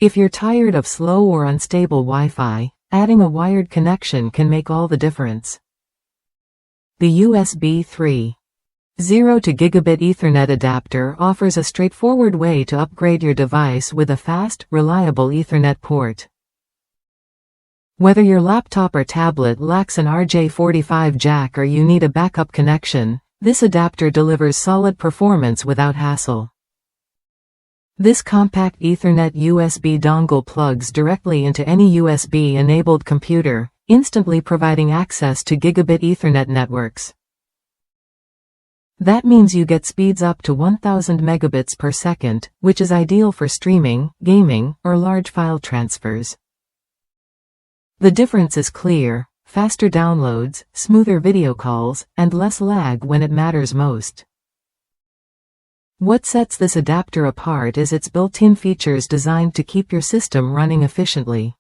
If you're tired of slow or unstable Wi-Fi, adding a wired connection can make all the difference. The USB 3.0 to Gigabit Ethernet Adapter offers a straightforward way to upgrade your device with a fast, reliable Ethernet port. Whether your laptop or tablet lacks an RJ45 jack or you need a backup connection, this adapter delivers solid performance without hassle. This compact Ethernet USB dongle plugs directly into any USB-enabled computer, instantly providing access to Gigabit Ethernet networks. That means you get speeds up to 1000 megabits per second, which is ideal for streaming, gaming, or large file transfers. The difference is clear: faster downloads, smoother video calls, and less lag when it matters most. What sets this adapter apart is its built-in features designed to keep your system running efficiently.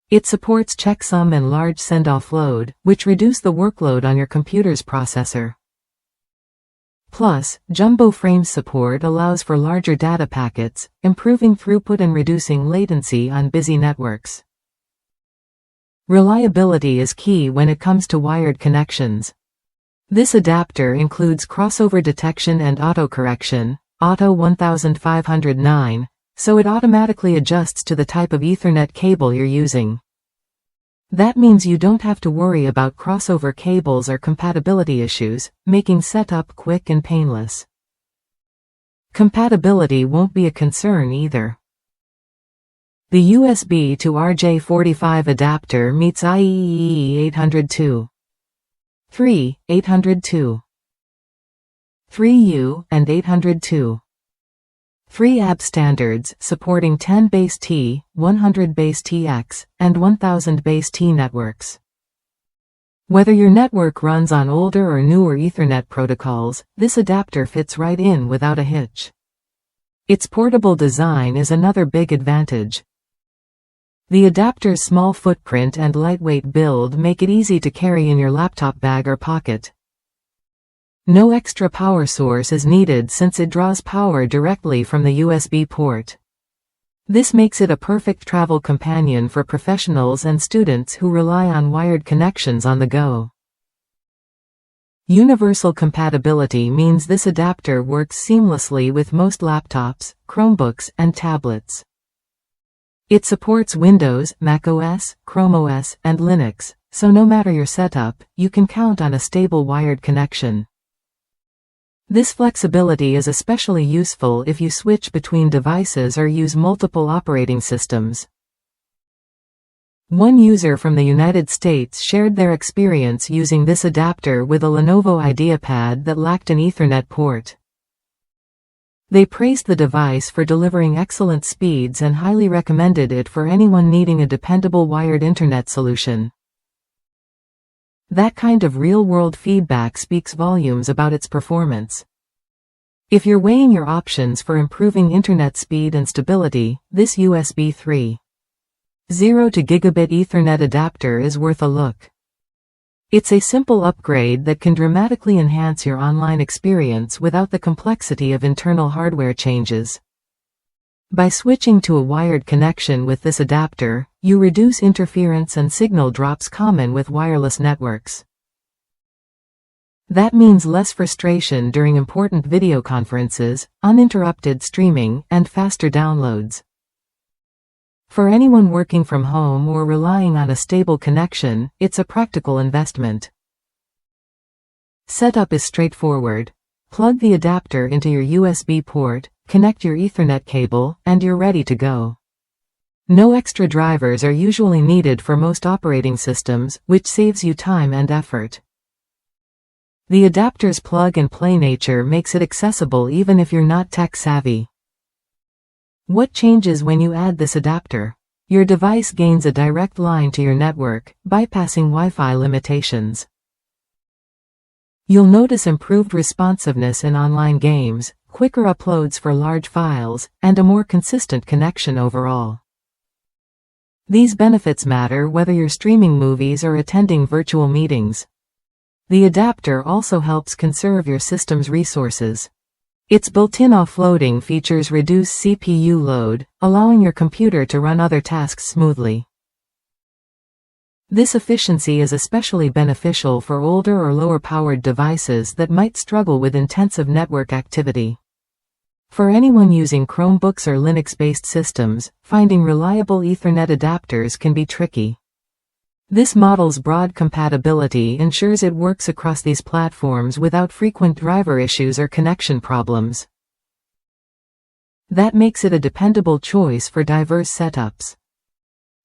It supports checksum and large send offload, which reduce the workload on your computer's processor. Plus, jumbo frame support allows for larger data packets, improving throughput and reducing latency on busy networks. Reliability is key when it comes to wired connections. This adapter includes crossover detection and autocorrection, Auto 1509, so it automatically adjusts to the type of Ethernet cable you're using. That means you don't have to worry about crossover cables or compatibility issues, making setup quick and painless. Compatibility won't be a concern either. The USB to RJ45 adapter meets IEEE 802. 3, 802. 3U, and 802. 3 AB standards supporting 10 base T, 100 base TX, and 1000 base T networks. Whether your network runs on older or newer Ethernet protocols, this adapter fits right in without a hitch. Its portable design is another big advantage. The adapter's small footprint and lightweight build make it easy to carry in your laptop bag or pocket. No extra power source is needed since it draws power directly from the USB port. This makes it a perfect travel companion for professionals and students who rely on wired connections on the go. Universal compatibility means this adapter works seamlessly with most laptops, Chromebooks, and tablets. It supports Windows, macOS, Chrome OS, and Linux, so no matter your setup, you can count on a stable wired connection. This flexibility is especially useful if you switch between devices or use multiple operating systems. One user from the United States shared their experience using this adapter with a Lenovo IdeaPad that lacked an Ethernet port. They praised the device for delivering excellent speeds and highly recommended it for anyone needing a dependable wired internet solution. That kind of real-world feedback speaks volumes about its performance. If you're weighing your options for improving internet speed and stability, this USB 3.0 to Gigabit Ethernet adapter is worth a look. It's a simple upgrade that can dramatically enhance your online experience without the complexity of internal hardware changes. By switching to a wired connection with this adapter, you reduce interference and signal drops common with wireless networks. That means less frustration during important video conferences, uninterrupted streaming, and faster downloads. For anyone working from home or relying on a stable connection, it's a practical investment. Setup is straightforward. Plug the adapter into your USB port, connect your Ethernet cable, and you're ready to go. No extra drivers are usually needed for most operating systems, which saves you time and effort. The adapter's plug-and-play nature makes it accessible even if you're not tech-savvy. What changes when you add this adapter? Your device gains a direct line to your network, bypassing Wi-Fi limitations. You'll notice improved responsiveness in online games, quicker uploads for large files, and a more consistent connection overall. These benefits matter whether you're streaming movies or attending virtual meetings. The adapter also helps conserve your system's resources. Its built-in offloading features reduce CPU load, allowing your computer to run other tasks smoothly. This efficiency is especially beneficial for older or lower-powered devices that might struggle with intensive network activity. For anyone using Chromebooks or Linux-based systems, finding reliable Ethernet adapters can be tricky. This model's broad compatibility ensures it works across these platforms without frequent driver issues or connection problems. That makes it a dependable choice for diverse setups.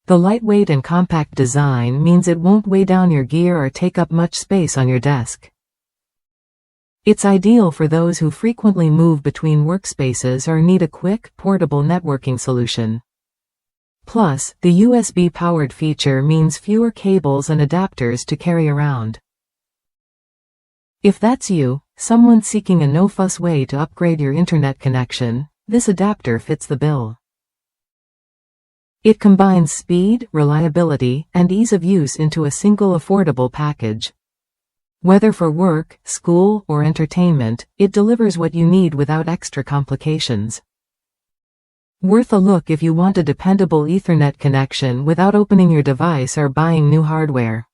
The lightweight and compact design means it won't weigh down your gear or take up much space on your desk. It's ideal for those who frequently move between workspaces or need a quick, portable networking solution. Plus, the USB-powered feature means fewer cables and adapters to carry around. If that's you, someone seeking a no-fuss way to upgrade your internet connection, this adapter fits the bill. It combines speed, reliability, and ease of use into a single affordable package. Whether for work, school, or entertainment, it delivers what you need without extra complications. Worth a look if you want a dependable Ethernet connection without opening your device or buying new hardware.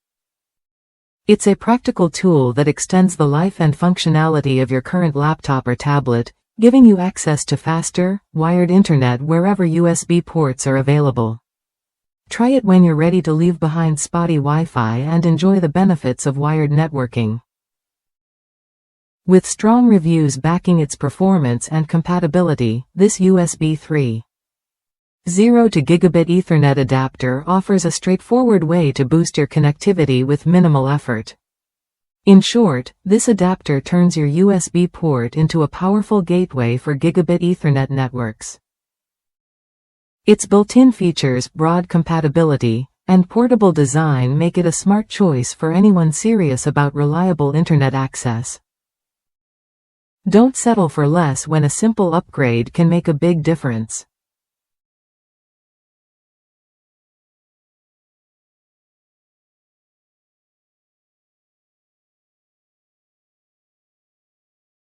It's a practical tool that extends the life and functionality of your current laptop or tablet, giving you access to faster, wired internet wherever USB ports are available. Try it when you're ready to leave behind spotty Wi-Fi and enjoy the benefits of wired networking. With strong reviews backing its performance and compatibility, this USB 3.0 to Gigabit Ethernet adapter offers a straightforward way to boost your connectivity with minimal effort. In short, this adapter turns your USB port into a powerful gateway for Gigabit Ethernet networks. Its built-in features, broad compatibility, and portable design make it a smart choice for anyone serious about reliable internet access. Don't settle for less when a simple upgrade can make a big difference.